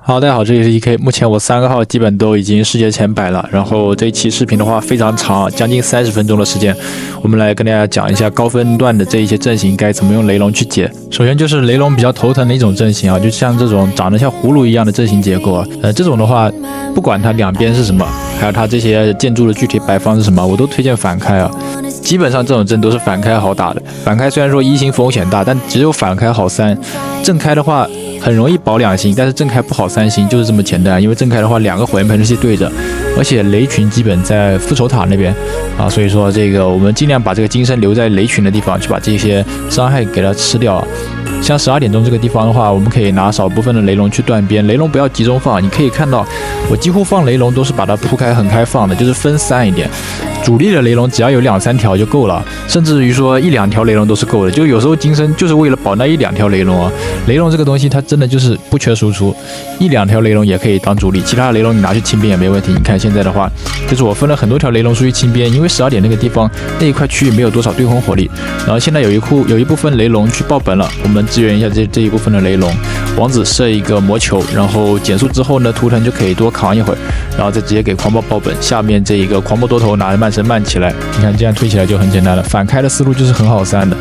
好，大家好，这里是 EK。目前我3个号基本都已经世界前100了。然后这一期视频的话非常长，将近30分钟的时间，我们来跟大家讲一下高分段的这一些阵型该怎么用雷龙去解。首先就是雷龙比较头疼的一种阵型啊，就像这种长得像葫芦一样的阵型结构啊，这种的话，不管它两边是什么，还有它这些建筑的具体摆放是什么，我都推荐反开啊。基本上这种阵都是反开好打的。反开虽然说一星风险大，但只有反开好3。正开的话很容易保2星，但是正开不好3星，就是这么简单。因为正开的话2个火焰喷射器对着，而且雷群基本在复仇塔那边啊，所以说这个我们尽量把这个金身留在雷群的地方，去把这些伤害给它吃掉。像12点钟这个地方的话，我们可以拿少部分的雷龙去断边，雷龙不要集中放。你可以看到我几乎放雷龙都是把它铺开很开放的，就是分散一点。主力的雷龙只要有2-3条就够了，甚至于说1-2条雷龙都是够的。就有时候金身就是为了保那1-2条雷龙啊。雷龙这个东西它真的就是不缺输出，1-2条雷龙也可以当主力，其他的雷龙你拿去清边也没问题。你看现在的话，就是我分了很多条雷龙出去清边，因为12点那个地方那一块区域没有多少对空火力，然后现在有一部分雷龙去爆本了，我们支援一下这一部分的雷龙，王子射一个魔球，然后减速之后呢，图腾就可以多扛一会儿，然后再直接给狂暴爆本。下面这一个狂暴多头拿着慢神慢起来，你看这样推起来就很简单了。反开的思路就是很好散的。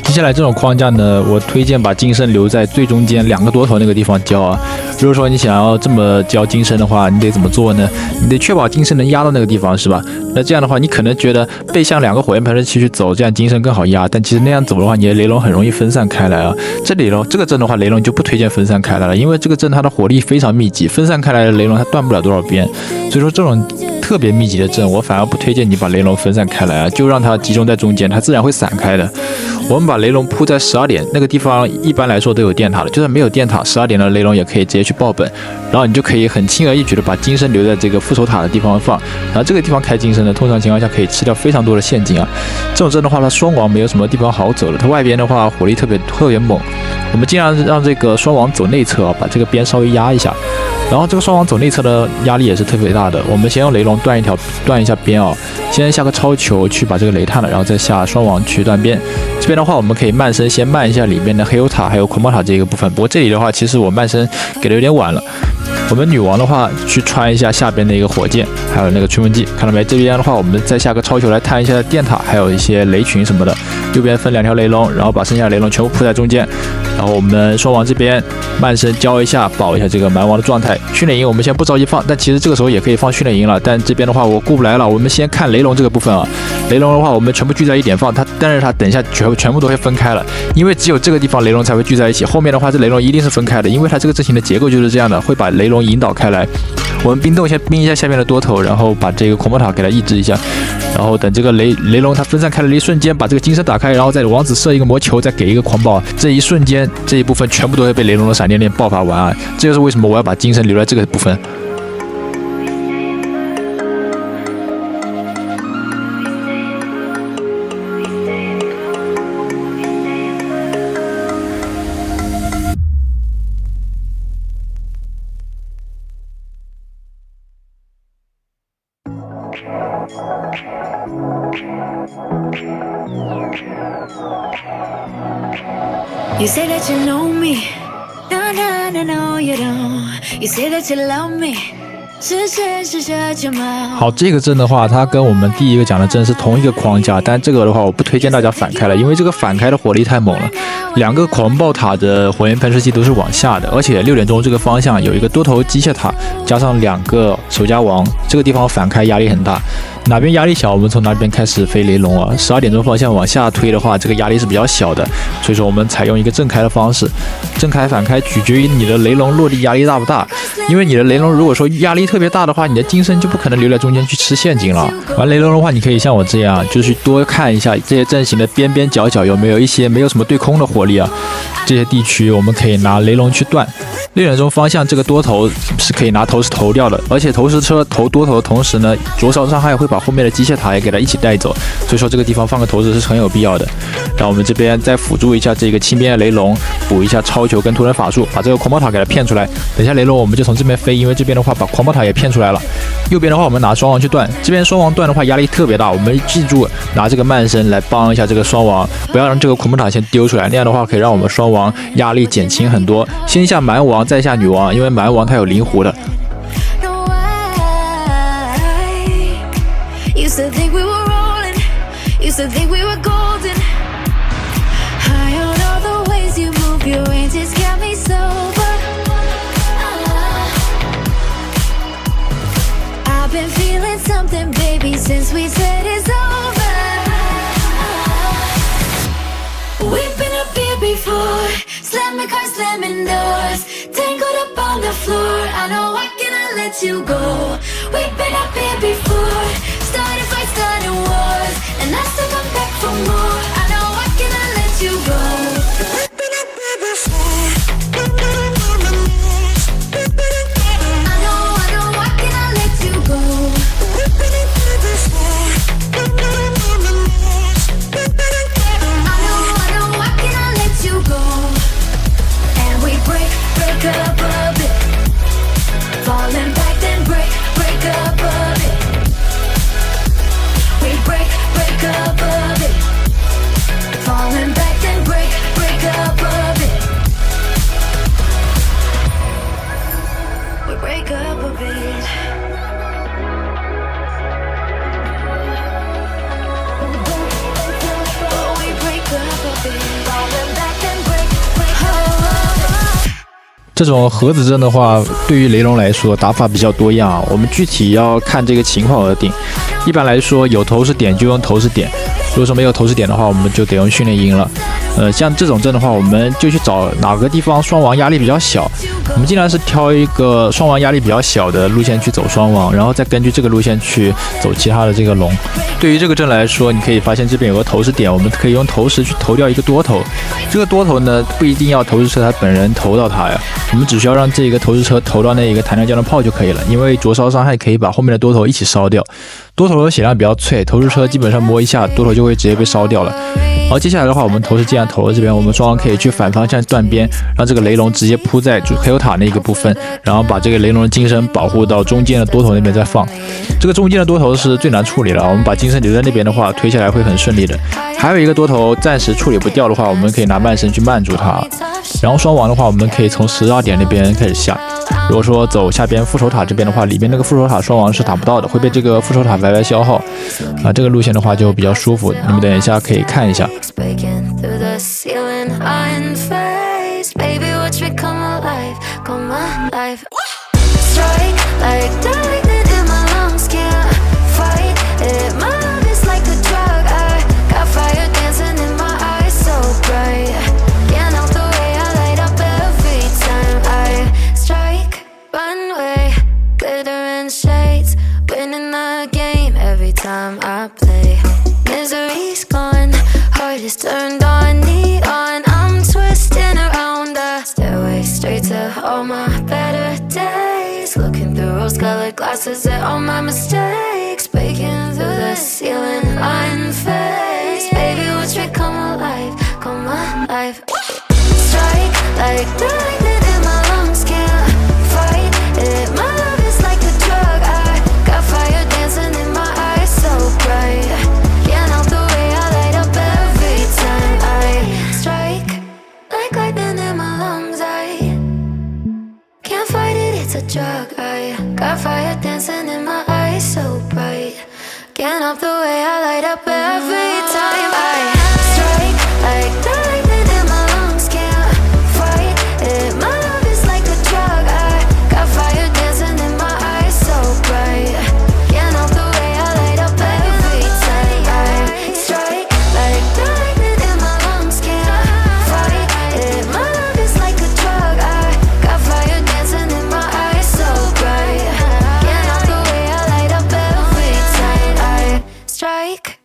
接下来这种框架呢，我推荐把金身留在最中间2个多头那个地方交啊。如果说你想要这么交金身的话，你得怎么做呢？你得确保金身能压到那个地方，是吧？那这样的话，你可能觉得背向2个火焰喷射器去走，这样金身更好压。但其实那样走的话，你的雷龙很容易分散开来啊。这个阵的话，雷龙就不推荐分散开来了，因为这个阵它的火力非常密集，分散开来的雷龙它断不了多少边。所以说这种特别密集的阵，我反而不推荐你把雷龙分散开来啊，就让它集中在中间，它自然会散开的。我们把雷龙铺在12点那个地方，一般来说都有电塔的，就算没有电塔，12点的雷龙也可以直接去爆本，然后你就可以很轻而易举的把金身留在这个复仇塔的地方放，然后这个地方开金身呢，通常情况下可以吃掉非常多的陷阱啊。这种阵的话，它双王没有什么地方好走了，它外边的话火力特别猛，我们尽量让这个双王走内侧啊，把这个边稍微压一下。然后这个双王走内侧的压力也是特别大的，我们先用雷龙断一下边啊，先下个超球去把这个雷探了，然后再下双王去断边。这边的话，我们可以慢身先慢一下里面的黑油塔还有狂暴塔这一个部分，不过这里的话，其实我慢身给的有点晚了。我们女王的话去穿一下下边的一个火箭，还有那个驱蚊剂，看到没？这边的话，我们再下个超球来探一下电塔，还有一些雷群什么的。右边分2条雷龙，然后把剩下的雷龙全部铺在中间。然后我们双王这边慢身交一下，保一下这个蛮王的状态。训练营我们先不着急放，但其实这个时候也可以放训练营了。但这边的话我顾不来了，我们先看雷龙这个部分啊。雷龙的话，我们全部聚在1点放，但是它等一下全部都会分开了，因为只有这个地方雷龙才会聚在一起。后面的话，这雷龙一定是分开的，因为它这个阵型的结构就是这样的，会把雷龙引导开来。我们冰冻先冰一下下面的多头，然后把这个狂暴塔给它抑制一下，然后等这个雷龙它分散开来的一瞬间，把这个金身打开，然后再王子射一个魔球，再给一个狂暴，这一瞬间这一部分全部都会被雷龙的闪电链爆发完啊！这就是为什么我要把金身留在这个部分。You say that you know me, no, you don't. You say that you love me, 是好，这个阵的话，它跟我们第一个讲的阵是同一个框架，但这个的话，我不推荐大家反开了，因为这个反开的火力太猛了。2个狂暴塔的火焰喷射器都是往下的，而且6点钟这个方向有一个多头机械塔，加上2个守家王，这个地方反开压力很大。哪边压力小，我们从哪边开始飞雷龙啊。12点钟方向往下推的话，这个压力是比较小的，所以说我们采用一个正开的方式。正开反开取决于你的雷龙落地压力大不大，因为你的雷龙如果说压力特别大的话，你的金身就不可能留在中间去吃陷阱了。玩雷龙的话，你可以像我这样，就是多看一下这些阵型的边边角角有没有一些没有什么对空的火力啊，这些地区我们可以拿雷龙去断。6点钟方向这个多头是可以拿投石投掉的，而且投石车投多头的同时呢，灼烧伤害会把后面的机械塔也给它一起带走，所以说这个地方放个投石是很有必要的。然后我们这边再辅助一下这个轻边的雷龙，补一下超球跟突人法术，把这个狂暴塔给它骗出来。等一下雷龙我们就从这边飞，因为这边的话把狂暴塔也骗出来了。右边的话我们拿双王去断，这边双王断的话压力特别大，我们记住拿这个慢身来帮一下这个双王，不要让这个狂暴塔先丢出来，那样的话可以让我们双王压力减轻很多。先下蛮王再下女王，因为蛮王它有灵狐的。Something, baby, since we said it's over. We've been up here before, slamming cars, slamming doors, tangled up on the floor. I know I cannot let you go. We've been up here before, started fights, started wars, and I still come back for more. I know I cannot let you go. We've been up here before.这种盒子阵的话，对于雷龙来说打法比较多样啊，我们具体要看这个情况而定。一般来说，有投石点就用投石点，如果说没有投石点的话，我们就得用训练营了。像这种阵的话，我们就去找哪个地方双王压力比较小，我们尽量是挑一个双王压力比较小的路线去走双王，然后再根据这个路线去走其他的这个龙。对于这个阵来说，你可以发现这边有个投石点，我们可以用投石去投掉一个多头。这个多头呢，不一定要投石车它本人投到它呀，我们只需要让这个投石车投到那一个弹量降的炮就可以了，因为灼烧伤害可以把后面的多头一起烧掉。多头的血量比较脆，投石车基本上摸一下多头就会直接被烧掉了。然后接下来的话，我们投石既然投了这边，我们双方可以去反方向断边，让这个雷龙直接扑在主黑油塔那个部分，然后把这个雷龙的金身保护到中间的多头那边再放。这个中间的多头是最难处理的，我们把金身留在那边的话，推下来会很顺利的。还有一个多头暂时处理不掉的话，我们可以拿慢身去慢住它。然后双王的话，我们可以从12点那边开始下。如果说走下边副手塔这边的话，里面那个副手塔双王是打不到的，会被这个副手塔白白消耗。这个路线的话就比较舒服，你们等一下可以看一下。Time I play, misery's gone, heart is turned on, need on. I'm twisting around the stairway straight to all my better days. Looking through rose-colored glasses at all my mistakes. Breaking through the ceiling, unfazed. Baby, watch me come alive, come alive. Strike like the lightning in my lungs, can't fight it. My love is like a drug, I got fire dancing in my eyes, so bright. Can't help the way I light up every time I strike like lightning in my lungs. I can't fight it, it's a drug. I got fire dancing in my eyes, so bright. Can't help the way I light up every time I strike like the lightning in my lungs. Can't fight it. My love is like a drug. I got fire dancing in my eyes, so bright. Can't help the way I light up every time I strike like the lightning in my lungs. Can't fight it. My love is like a drug. I got fire dancing in my eyes, so bright. Can't help the way I light up every time I strike.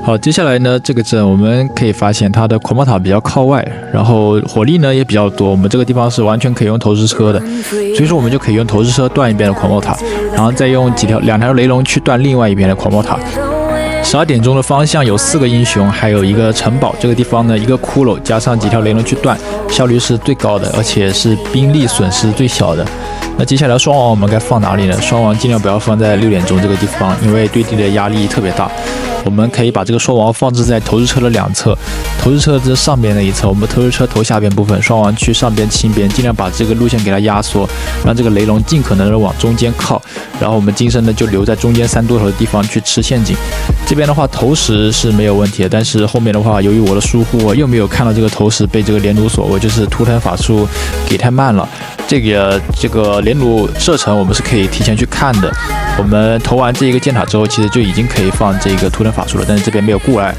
好，接下来呢，这个阵我们可以发现它的狂暴塔比较靠外，然后火力呢也比较多，我们这个地方是完全可以用投掷车的，所以说我们就可以用投掷车断一边的狂暴塔，然后再用2条雷龙去断另外一边的狂暴塔。12点钟的方向有4个英雄，还有一个城堡，这个地方呢一个骷髅加上几条雷龙去断，效率是最高的，而且是兵力损失最小的。那接下来双王我们该放哪里呢？双王尽量不要放在6点钟这个地方，因为对地的压力特别大。我们可以把这个双王放置在投掷车的2侧，投掷车这上边的一侧，我们投掷车头下边部分，双王去上边清边，尽量把这个路线给它压缩，让这个雷龙尽可能的往中间靠，然后我们金身呢就留在中间3多头的地方去吃陷阱。这边的话投石是没有问题的，但是后面的话由于我的疏忽，我又没有看到这个投石被这个连弩所为，就是图腾法术给太慢了。这个连弩射程我们是可以提前去看的。我们投完这一个箭塔之后，其实就已经可以放这个图腾法术了，但是这边没有过来。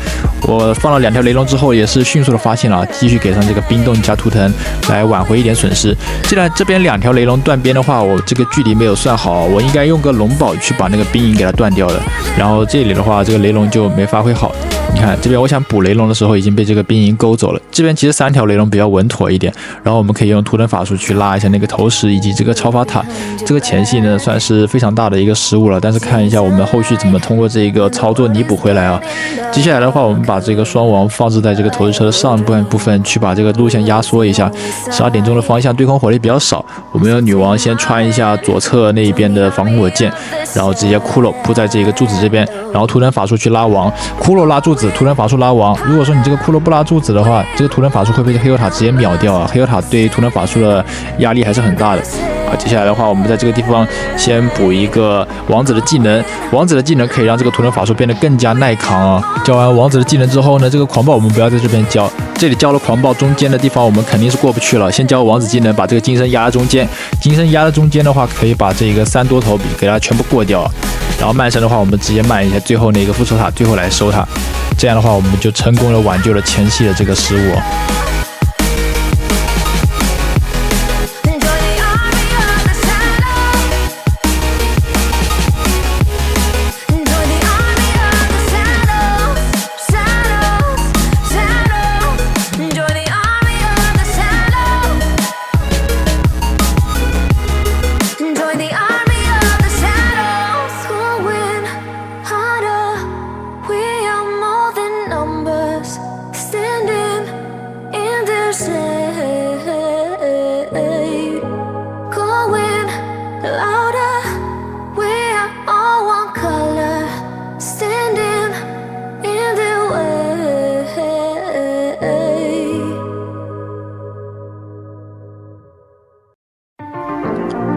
我放了2条雷龙之后，也是迅速的发现了，继续给上这个冰冻加图腾来挽回一点损失。既然这边2条雷龙断边的话，我这个距离没有算好，我应该用个龙宝去把那个兵营给它断掉的。然后这里的话，这个雷龙就没发挥好。你看这边我想补雷龙的时候已经被这个兵营勾走了，这边其实3条雷龙比较稳妥一点，然后我们可以用图腾法术去拉一下那个投石以及这个超法塔。这个前戏呢算是非常大的一个失误了，但是看一下我们后续怎么通过这个操作弥补回来啊。接下来的话，我们把这个双王放置在这个投掷车的上半部分，去把这个路线压缩一下。12点钟的方向对空火力比较少，我们用女王先穿一下左侧那一边的防空火箭，然后直接骷髅铺在这个柱子这边，然后图腾法术去拉王，骷髅拉柱子，图腾法术拉王。如果说你这个骷髅不拉柱子的话，这个图腾法术会被黑油塔直接秒掉啊！黑油塔对图腾法术的压力还是很大的。好，接下来的话，我们在这个地方先补一个王子的技能，王子的技能可以让这个图腾法术变得更加耐扛啊。教完王子的技能之后呢，这个狂暴我们不要在这边教，这里教了狂暴中间的地方我们肯定是过不去了。先教王子技能，把这个金身压在中间，金身压在中间的话，可以把这个3多头给它全部过掉。然后慢神的话，我们直接慢一下最后那个复仇塔，最后来收它。这样的话，我们就成功的挽救了前期的这个失误。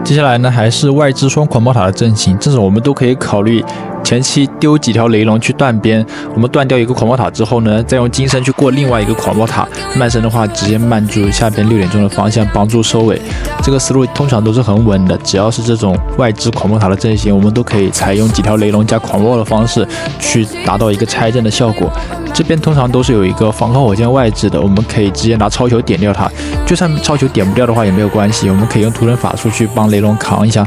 接下来呢，还是外置双狂暴塔的阵型，这种我们都可以考虑前期丢几条雷龙去断边，我们断掉一个狂暴塔之后呢，再用金身去过另外一个狂暴塔，慢神的话直接慢住下边6点钟的方向，帮助收尾。这个思路通常都是很稳的，只要是这种外置狂暴塔的阵型，我们都可以采用几条雷龙加狂暴的方式去达到一个拆阵的效果。这边通常都是有一个防空火箭外置的，我们可以直接拿超球点掉它，就算超球点不掉的话也没有关系，我们可以用图腾法术去帮雷龙扛一下。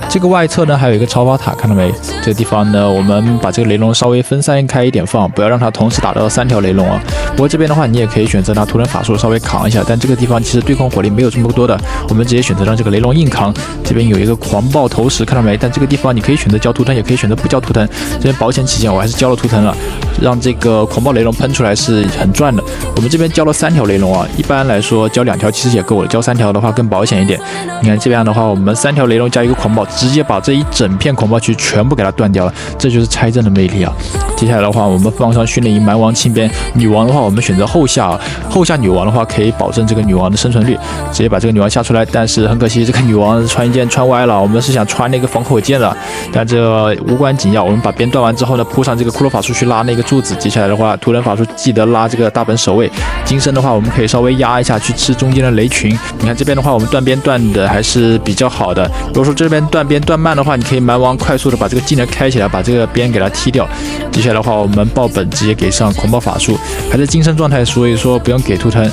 这个外侧呢还有一个超法塔，看到没？这个地方呢，我们把这个雷龙稍微分散开一点放，不要让它同时打到3条雷龙啊。不过这边的话，你也可以选择拿图腾法术稍微扛一下，但这个地方其实对空火力没有这么多的，我们直接选择让这个雷龙硬扛。这边有一个狂暴投石，看到没？但这个地方你可以选择交图腾，也可以选择不交图腾。这边保险起见，我还是交了图腾了，让这个狂暴雷龙喷出来是很赚的。我们这边交了3条雷龙啊，一般来说交2条其实也够了，交3条的话更保险一点。你看这边的话，我们3条雷龙加一个狂暴，直接把这一整片狂暴区全部给它断掉了，这就是拆阵的魅力啊！接下来的话，我们放上训练营蛮王清边，女王的话我们选择后下啊，后下女王的话可以保证这个女王的生存率，直接把这个女王下出来。但是很可惜，这个女王穿箭穿歪了，我们是想穿那个防火箭的，但这无关紧要。我们把边断完之后呢，铺上这个骷髅法术去拉那个柱子。接下来的话，图腾法术记得拉这个大本守卫。金身的话，我们可以稍微压一下去吃中间的雷群。你看这边的话，我们断边断的还是比较好的。如果说这边断边断慢的话，你可以蛮王快速的把这个技能开起来，把这个边给它踢掉。接下来的话，我们爆本直接给上狂暴法术，还在金身状态，所以说不用给图腾。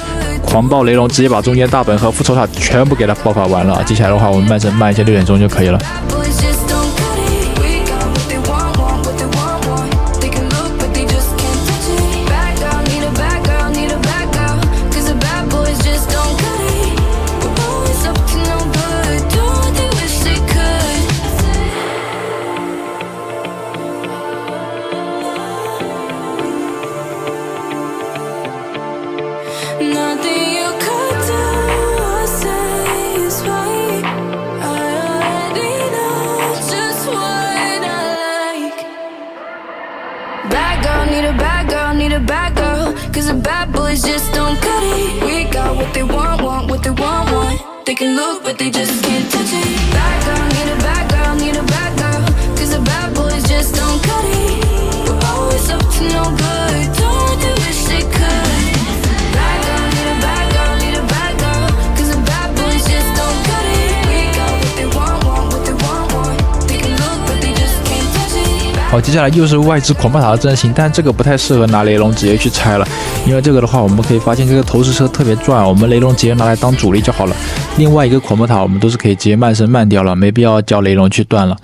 狂暴雷龙直接把中间大本和复仇塔全部给它爆发完了。接下来的话，我们慢神慢一下6点钟就可以了。They can look, but they just can't touch it. Bad girl, need a bad girl, need a bad girl. Cause the bad boys just don't cut it. We're always up to no good. Don't they wish they could? Bad girl, need a bad girl, need a bad girl. Cause the bad boys just don't cut it. We got what they want, what they want. They can look, but they just can't touch it. 好，接下来又是外置狂暴塔的阵型，但这个不太适合拿雷龙直接去拆了，因为这个的话，我们可以发现这个投石车特别转，我们雷龙直接拿来当主力就好了。另外一个狂暴塔我们都是可以直接慢升慢掉了，没必要叫雷龙去断了。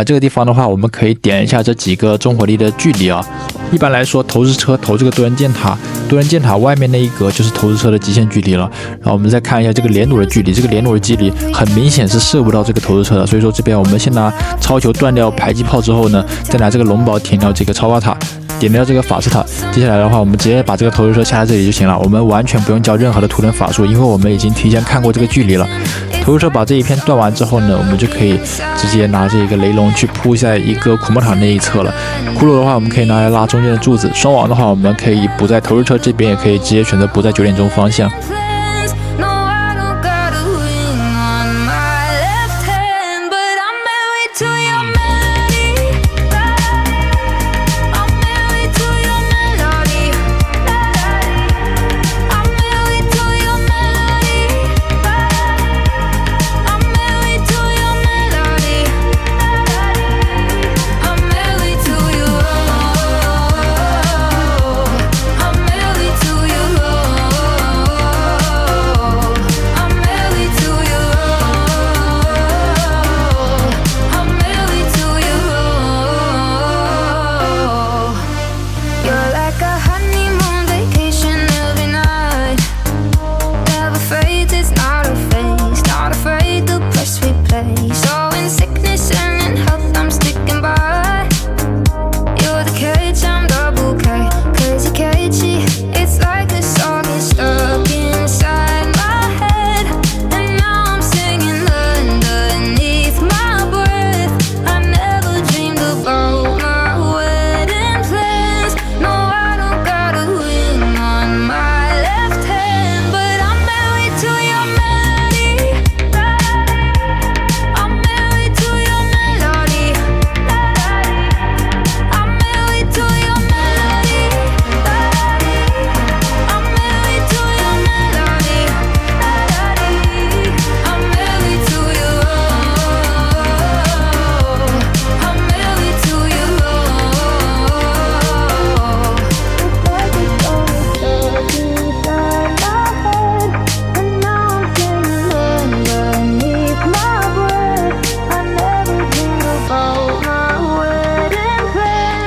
这个地方的话，我们可以点一下这几个重火力的距离啊。一般来说，投石车投这个多人箭塔，多人箭塔外面那一格就是投石车的极限距离了。然后我们再看一下这个连弩的距离，这个连弩的距离很明显是射不到这个投石车的，所以说这边我们先拿超球断掉迫击炮之后呢，再拿这个龙宝填掉这个超高塔。点掉这个法师塔，接下来的话，我们直接把这个投石车下在这里就行了。我们完全不用教任何的图腾法术，因为我们已经提前看过这个距离了。投石车把这一片断完之后呢，我们就可以直接拿这个雷龙去铺在一个狂暴塔那一侧了。骷髅的话，我们可以拿来拉中间的柱子；双王的话，我们可以补在投石车这边，也可以直接选择补在9点钟方向。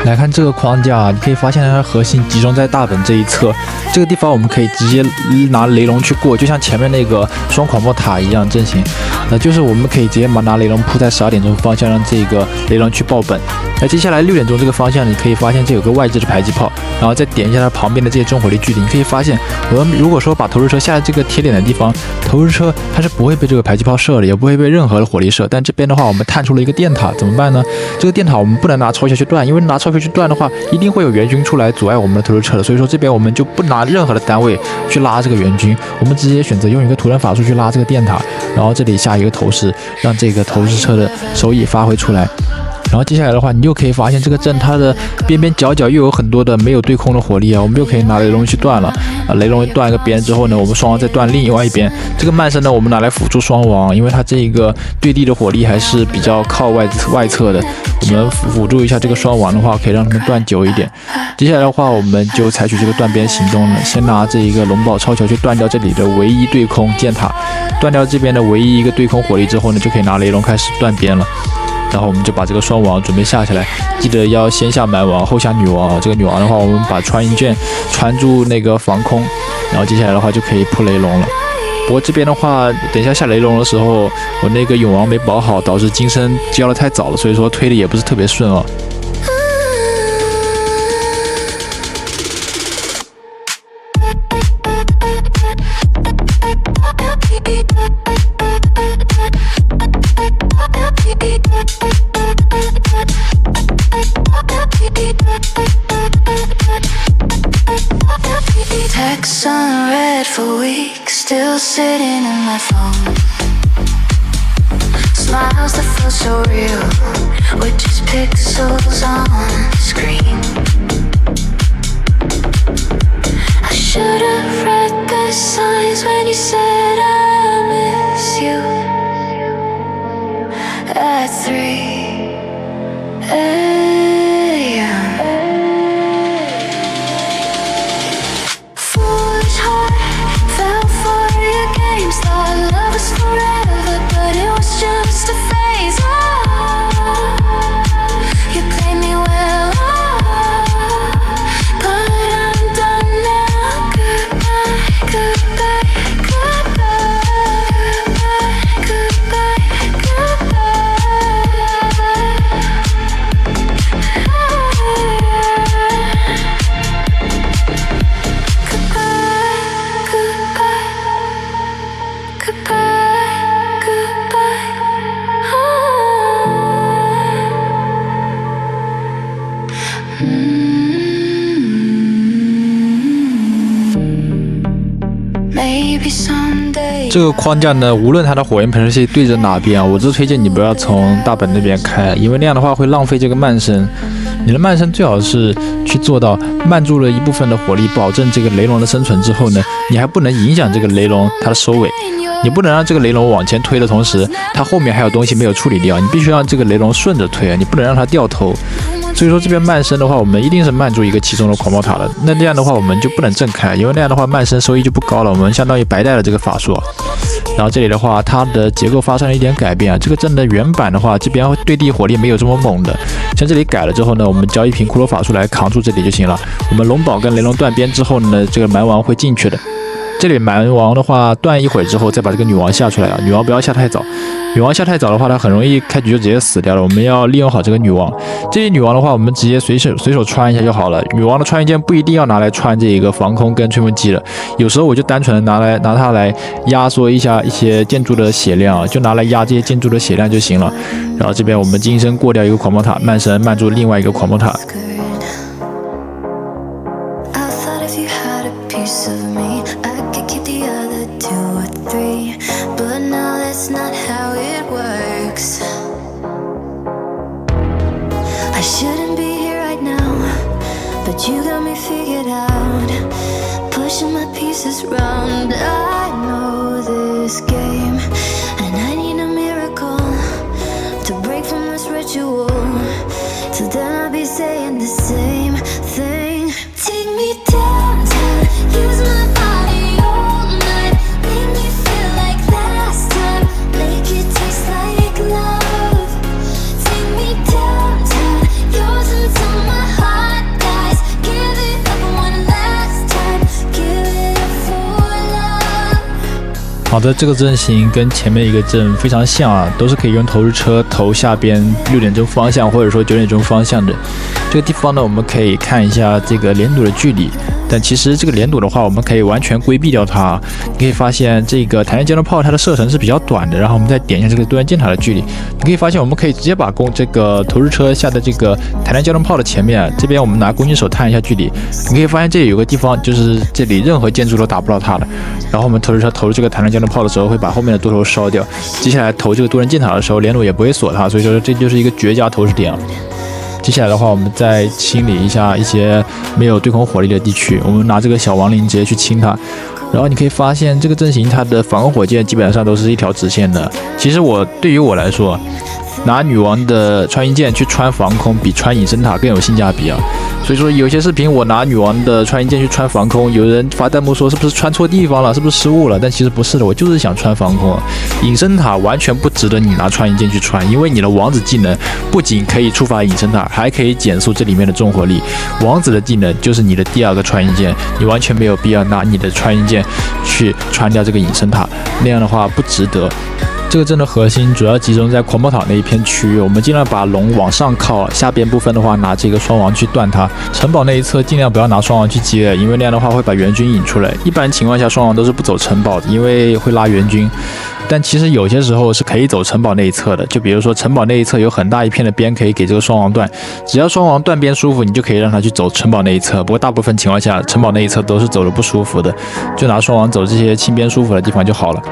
来看这个框架，你可以发现它的核心集中在大本这一侧，这个地方我们可以直接拿雷龙去过，就像前面那个双狂暴塔一样阵型，就是我们可以直接拿雷龙铺在12点钟方向，让这个雷龙去爆本。那接下来6点钟这个方向，你可以发现这有个外置的迫击炮，然后再点一下它旁边的这些重火力距离，你可以发现，我们如果说把投石车下在这个贴点的地方，投石车它是不会被这个迫击炮射的，也不会被任何的火力射。但这边的话，我们探出了一个电塔，怎么办呢？这个电塔我们不能拿超球去断，因为拿超球去断的话，一定会有援军出来阻碍我们的投石车的。所以说这边我们就不拿任何的单位去拉这个援军，我们直接选择用一个图腾法术去拉这个电塔，然后这里下一个投石，让这个投石车的收益发挥出来。然后接下来的话，你又可以发现这个阵它的边边角角又有很多的没有对空的火力啊，我们又可以拿雷龙去断了雷龙断一个边之后呢，我们双王再断另外一边。这个慢升呢，我们拿来辅助双王，因为它这个对地的火力还是比较靠外侧的，我们辅助一下这个双王的话，可以让他们断久一点。接下来的话，我们就采取这个断边行动了，先拿这一个龙宝超球去断掉这里的唯一对空箭塔，断掉这边的唯一一个对空火力之后呢，就可以拿雷龙开始断边了。然后我们就把这个双王准备下起来，记得要先下蛮王后下女王。这个女王的话，我们把穿衣卷穿住那个防空，然后接下来的话就可以扑雷龙了。不过这边的话，等一下下雷龙的时候，我那个永王没保好，导致金身交的太早了，所以说推的也不是特别顺哦。Texts unread for weeks, still sitting in my phone. felt so real. We're just pixels on the screen. I should have read the signs when you said I miss you at 3 a.m. Foolish heart fell for your games. Thought love was forever, but it was just a phase. You played me well, but I'm done now. Goodbye, goodbye, goodbye, goodbye, Maybe someday. 这个框架呢，无论它的火焰喷射器对着哪边啊，我就推荐你不要从大本那边开，因为那样的话会浪费这个慢升。你的慢升最好是去做到慢住了一部分的火力，保证这个雷龙的生存之后呢，你还不能影响这个雷龙它的收尾。你不能让这个雷龙往前推的同时，它后面还有东西没有处理掉，你必须让这个雷龙顺着推啊，你不能让它掉头。所以说这边慢升的话，我们一定是慢住一个其中的狂暴塔的。那样的话我们就不能正开，因为那样的话慢升收益就不高了，我们相当于白带了这个法术。然后这里的话，它的结构发生了一点改变啊。这个阵的原版的话，这边对地火力没有这么猛的，像这里改了之后呢，我们交一瓶骷髅法术来扛住这里就行了。我们龙宝跟雷龙断边之后呢，这个蛮王会进去的。这里蛮王的话断一会之后再把这个女王下出来啊，女王不要下太早，女王下太早的话它很容易开局就直接死掉了，我们要利用好这个女王。这里女王的话我们直接随手穿一下就好了，女王的穿衣剑不一定要拿来穿这一个防空跟吹风机了，有时候我就单纯的拿它来压缩一下一些建筑的血量，就拿来压这些建筑的血量就行了。然后这边我们金身过掉一个狂暴塔，慢神慢住另外一个狂暴塔。I shouldn't be here right now, but you got me figured out. Pushing my pieces round. I know this game, and I need a miracle to break from this ritual. Till then I'll be saying the same thing. Take me downtown, use my body all night. Make me feel like last time. Make it taste like love. Take me downtown, yours until my heart dies. Give it up one last time. Give it up for love. 好的，这个阵型跟前面一个阵非常像啊，都是可以用投掷车投下边6点钟方向或者说9点钟方向的。这个地方呢，我们可以看一下这个连弩的距离，但其实这个连弩的话，我们可以完全规避掉它。你可以发现这个弹链尖头炮它的射程是比较短的，然后我们再点一下这个多元箭塔的距离，你可以发现我们可以直接把这个投掷车下的这个弹链尖头炮的前面，这边我们拿攻击手探一下距离，你可以发现这里有个地方就是这里任何建筑都打不到它的。然后我们投掷车投入这个弹链尖头炮的时候，会把后面的多头烧掉。接下来投这个多人箭塔的时候，连弩也不会锁它，所以说这就是一个绝佳投掷点啊。接下来的话，我们再清理一下一些没有对空火力的地区，我们拿这个小亡灵直接去清它。然后你可以发现这个阵型它的防空火箭基本上都是一条直线的。其实对于我来说，拿女王的穿衣剑去穿防空比穿隐身塔更有性价比啊。所以说有些视频我拿女王的穿衣剑去穿防空，有人发弹幕说是不是穿错地方了，是不是失误了？但其实不是的，我就是想穿防空。隐身塔完全不值得你拿穿衣剑去穿，因为你的王子技能不仅可以触发隐身塔，还可以减速这里面的重火力。王子的技能就是你的第2个穿衣剑，你完全没有必要拿你的穿衣剑去穿掉这个隐身塔，那样的话不值得。这个阵的核心主要集中在狂暴塔那一片区域，我们尽量把龙往上靠，下边部分的话拿这个双王去断它。城堡那一侧尽量不要拿双王去接，因为那样的话会把援军引出来。一般情况下双王都是不走城堡的，因为会拉援军。但其实有些时候是可以走城堡那一侧的，就比如说城堡那一侧有很大一片的边可以给这个双王断，只要双王断边舒服，你就可以让他去走城堡那一侧。不过大部分情况下城堡那一侧都是走的不舒服的，就拿双王走这些轻边舒服的地方就好了。